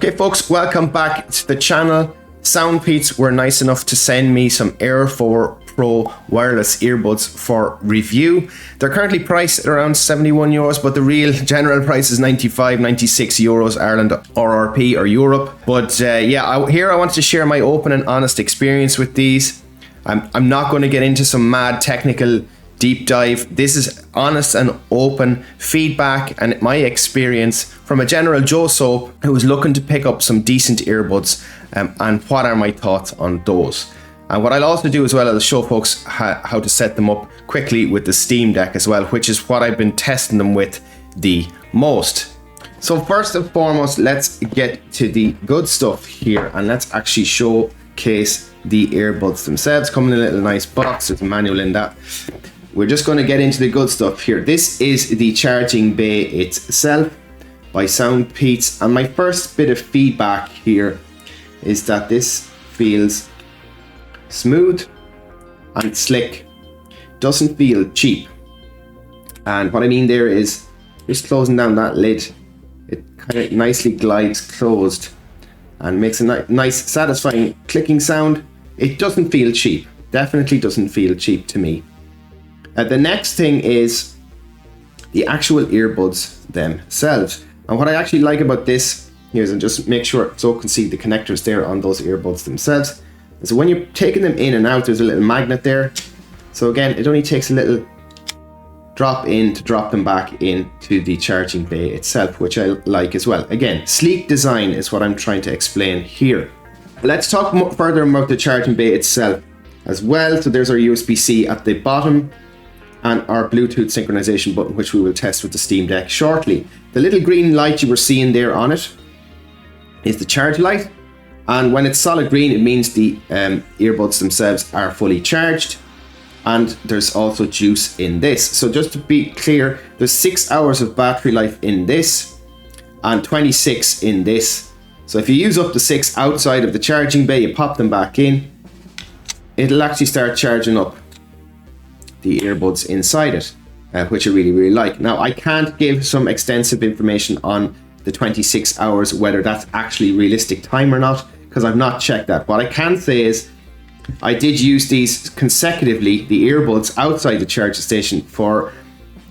Okay folks, welcome back to the channel. SoundPEATS were nice enough to send me some Air4 Pro wireless earbuds for review. They're currently priced at around 71 euros, but the real general price is 95, 96 euros, Ireland RRP or Europe. But here I wanted to share my open and honest experience with these. I'm not going to get into some mad technical deep dive. This is honest and open feedback and my experience from a general Joe Soap who was looking to pick up some decent earbuds, and what are my thoughts on those. And what I'll also do as well is show folks how to set them up quickly with the Steam Deck as well, which is what I've been testing them with the most. So first and foremost, let's get to the good stuff here and let's actually showcase the earbuds themselves. Come in a little nice box, there's a manual in that. We're just going to get into the good stuff here. This is the charging bay itself by SoundPEATS, and my first bit of feedback here is that this feels smooth and slick. Doesn't feel cheap. And what I mean there is just closing down that lid, it kind of nicely glides closed and makes a nice satisfying clicking sound. It doesn't feel cheap. Definitely doesn't feel cheap to me. The next thing is the actual earbuds themselves. And what I actually like about this here is, and just make sure so you can see the connectors there on those earbuds themselves. And so when you're taking them in and out, there's a little magnet there. So again, it only takes a little drop in to drop them back into the charging bay itself, which I like as well. Again, sleek design is what I'm trying to explain here. Let's talk further about the charging bay itself as well. So there's our USB-C at the bottom and our Bluetooth synchronization button, which we will test with the Steam Deck shortly. The little green light you were seeing there on it is the charge light. And when it's solid green, it means the earbuds themselves are fully charged. And there's also juice in this. So just to be clear, there's 6 hours of battery life in this and 26 in this. So if you use up to 6 outside of the charging bay, you pop them back in, it'll actually start charging up the earbuds inside it, which I really like. Now I can't give some extensive information on the 26 hours, whether that's actually realistic time or not, because I've not checked that. What I can say is I did use these consecutively, the earbuds outside the charging station, for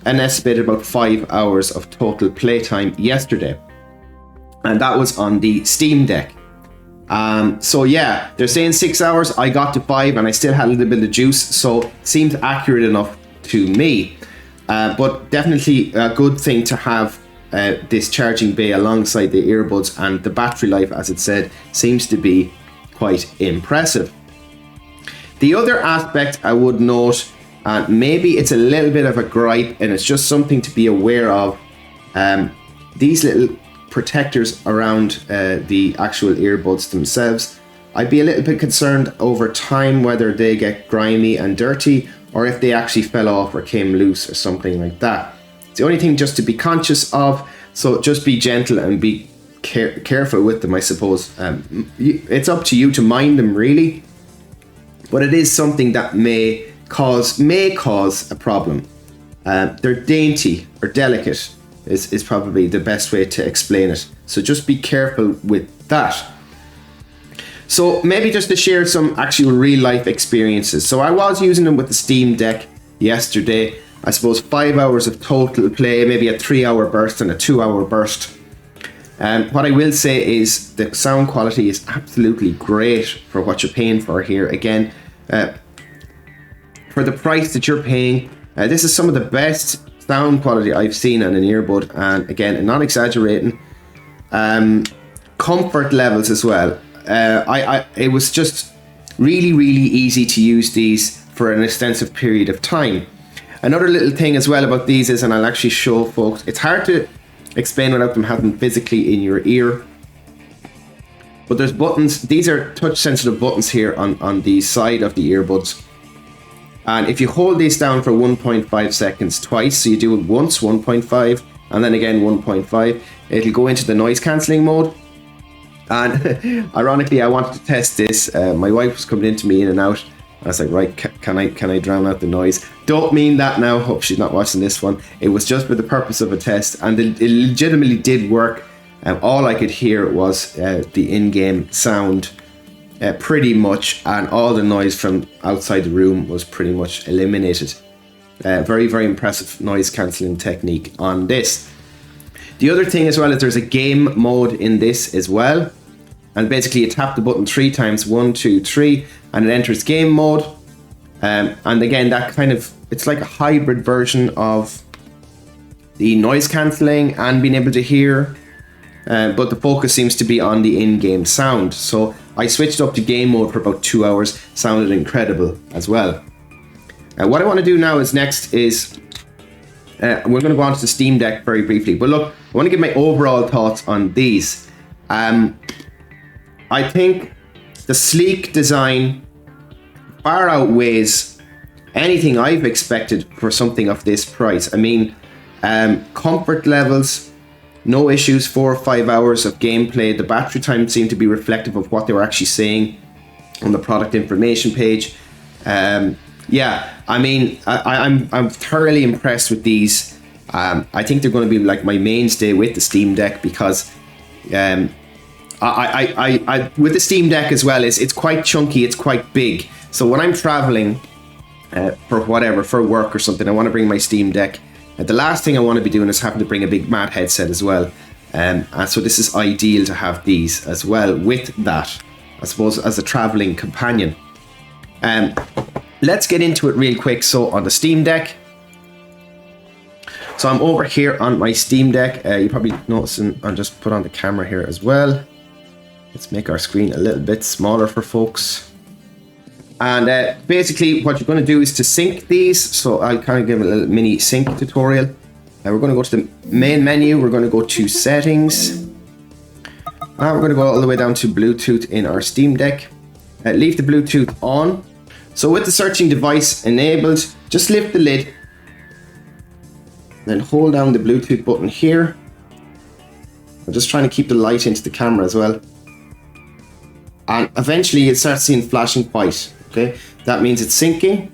an estimated about 5 hours of total playtime yesterday, and that was on the Steam Deck. So yeah, they're saying 6 hours, I got to 5 and I still had a little bit of juice, so it seems accurate enough to me. But definitely a good thing to have this charging bay alongside the earbuds, and the battery life, as it said, seems to be quite impressive. The other aspect I would note, and maybe it's a little bit of a gripe and it's just something to be aware of, these little protectors around the actual earbuds themselves. I'd be a little bit concerned over time whether they get grimy and dirty, or if they actually fell off or came loose or something like that. It's the only thing just to be conscious of, so just be gentle and be careful with them, I suppose. It's up to you to mind them really, but it is something that may cause a problem. They're dainty or delicate is probably the best way to explain it. So just be careful with that. So maybe just to share some actual real life experiences. So I was using them with the Steam Deck yesterday. I suppose 5 hours of total play, maybe a 3 hour burst and a 2 hour burst. What I will say is the sound quality is absolutely great for what you're paying for here. Again, for the price that you're paying, this is some of the best sound quality I've seen on an earbud, and again, not exaggerating. Comfort levels as well. It was just really easy to use these for an extensive period of time. Another little thing as well about these is, and I'll actually show folks, it's hard to explain without them having physically in your ear, but there's buttons. These are touch sensitive buttons here on the side of the earbuds. And if you hold these down for 1.5 seconds twice, so you do it once, 1.5, and then again 1.5, it'll go into the noise cancelling mode. And ironically, I wanted to test this. My wife was coming into me in and out. I was like, right, can I drown out the noise? Don't mean that now. Hope she's not watching this one. It was just for the purpose of a test, and it legitimately did work. All I could hear was the in-game sound pretty much, and all the noise from outside the room was pretty much eliminated. Very, very impressive noise cancelling technique on this. The other thing as well is there's a game mode in this as well. And basically you tap the button 3 times, 1, 2, 3, and it enters game mode. And again, that kind of, it's like a hybrid version of the noise cancelling and being able to hear. But the focus seems to be on the in-game sound. So I switched up to game mode for about 2 hours. Sounded incredible as well. What I want to do now is next is we're going to go on to the Steam Deck very briefly. But look, I want to give my overall thoughts on these. I think the sleek design far outweighs anything I've expected for something of this price. I mean, comfort levels, no issues, 4 or 5 hours of gameplay. The battery time seemed to be reflective of what they were actually saying on the product information page. Yeah, I mean, I'm thoroughly impressed with these. I think they're going to be like my mainstay with the Steam Deck, because I with the Steam Deck as well, it's quite chunky, it's quite big. So when I'm traveling for whatever, for work or something, I want to bring my Steam Deck. The last thing I want to be doing is having to bring a big mat headset as well. And so this is ideal to have these as well with that, I suppose, as a traveling companion. Let's get into it real quick. So on the Steam Deck, so I'm over here on my Steam Deck. You probably noticing I'll just put on the camera here as well. Let's make our screen a little bit smaller for folks. And basically what you're going to do is to sync these. So I'll kind of give a little mini sync tutorial. We're going to go to the main menu. We're going to go to settings. And we're going to go all the way down to Bluetooth in our Steam Deck. Leave the Bluetooth on. So with the searching device enabled, just lift the lid. Then hold down the Bluetooth button here. I'm just trying to keep the light into the camera as well. And eventually you'll start seeing flashing white. Okay, that means it's syncing.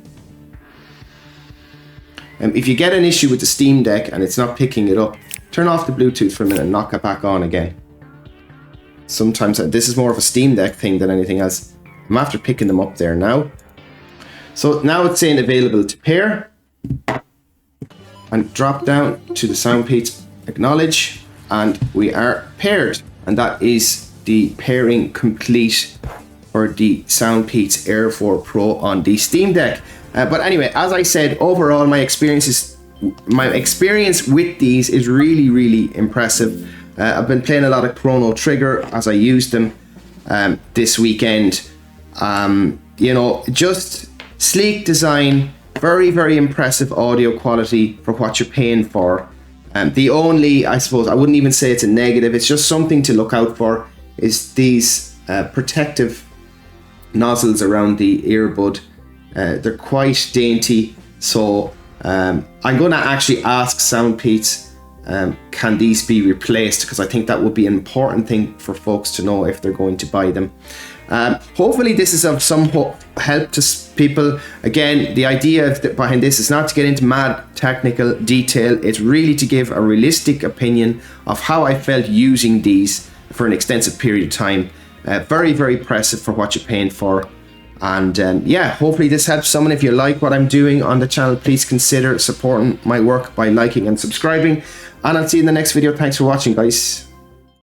If you get an issue with the Steam Deck and it's not picking it up, turn off the Bluetooth for a minute and knock it back on again. Sometimes this is more of a Steam Deck thing than anything else. I'm after picking them up there now. So now it's saying available to pair. And drop down to the SoundPEATS acknowledge, and we are paired. And that is the pairing complete for the SoundPEATS Air4 Pro on the Steam Deck. But anyway, as I said, overall my experience with these is really, really impressive. I've been playing a lot of Chrono Trigger as I used them this weekend. You know, just sleek design, very, very impressive audio quality for what you're paying for. The only, I suppose, I wouldn't even say it's a negative, it's just something to look out for, is these protective nozzles around the earbud. They're quite dainty, so I'm going to actually ask SoundPEATS, can these be replaced, because I think that would be an important thing for folks to know if they're going to buy them. Hopefully this is of some help to people. Again, the idea behind this is not to get into mad technical detail. It's really to give a realistic opinion of how I felt using these for an extensive period of time. Very, very impressive for what you're paying for. And yeah, hopefully this helps someone. If you like what I'm doing on the channel, please consider supporting my work by liking and subscribing. And I'll see you in the next video. Thanks for watching, guys.